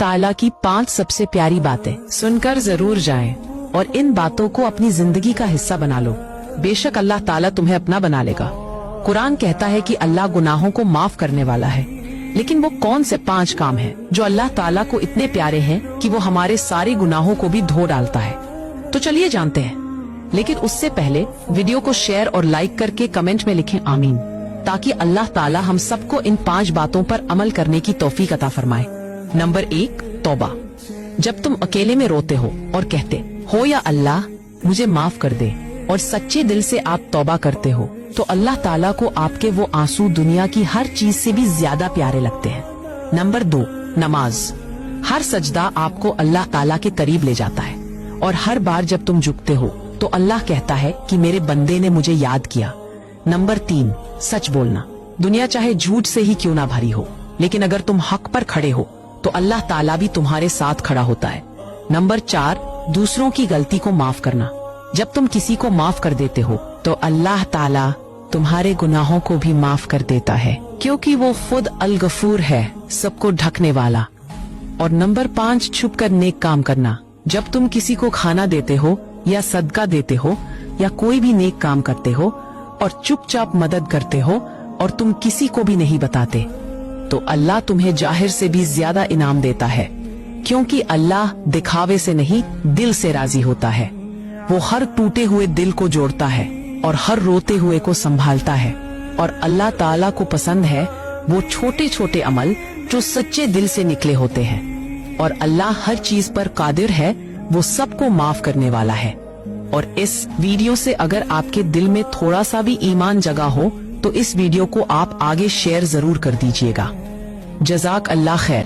ताला की 5 सबसे प्यारी बातें सुनकर जरूर जाएं और इन बातों को अपनी जिंदगी का हिस्सा बना लो। बेशक अल्लाह ताला तुम्हें अपना बना लेगा। कुरान कहता है कि अल्लाह गुनाहों को माफ करने वाला है, लेकिन वो कौन से 5 काम हैं जो अल्लाह ताला को इतने प्यारे हैं कि वो हमारे सारे गुनाहों को भी धो डालता है। तो चलिए जानते हैं, लेकिन उससे पहले वीडियो को शेयर और लाइक करके कमेंट में लिखें आमीन, ताकि अल्लाह ताला हम सबको इन 5 बातों पर अमल करने की तौफीक अता फरमाए। नंबर 1, तौबा। जब तुम अकेले में रोते हो और कहते हो या अल्लाह मुझे माफ कर दे, और सच्चे दिल से आप तौबा करते हो, तो अल्लाह ताला को आपके वो आंसू दुनिया की हर चीज से भी ज्यादा प्यारे लगते हैं। नंबर 2, नमाज। हर सजदा आपको अल्लाह ताला के करीब ले जाता है, और हर बार जब तुम झुकते हो तो अल्लाह कहता है कि मेरे बंदे ने मुझे याद किया। नंबर 3, सच बोलना। दुनिया चाहे झूठ से ही क्यों ना भरी हो, लेकिन अगर तुम हक पर खड़े हो तो अल्लाह ताला भी तुम्हारे साथ खड़ा होता है। नंबर 4, दूसरों की गलती को माफ करना। जब तुम किसी को माफ कर देते हो तो अल्लाह ताला तुम्हारे गुनाहों को भी माफ कर देता है, क्योंकि वो खुद अल गफूर है, सबको ढकने वाला। और नंबर 5, छुप कर नेक काम करना। जब तुम किसी को खाना देते हो या सदका देते हो या कोई भी नेक काम करते हो और चुपचाप मदद करते हो और तुम किसी को भी नहीं बताते, तो अल्लाह तुम्हें जाहिर से भी ज्यादा इनाम देता है, क्योंकि अल्लाह दिखावे से नहीं दिल से राजी होता है। वो हर टूटे हुए दिल को जोड़ता है और हर रोते हुए को संभालता है, और अल्लाह ताला को पसंद है वो छोटे छोटे अमल जो सच्चे दिल से निकले होते हैं। और अल्लाह हर चीज पर कादिर है, वो सबको माफ करने वाला है। और इस वीडियो से अगर आपके दिल में थोड़ा सा भी ईमान जगा हो तो इस वीडियो को आप आगे शेयर जरूर कर दीजिएगा। जज़ाक अल्लाह खैर।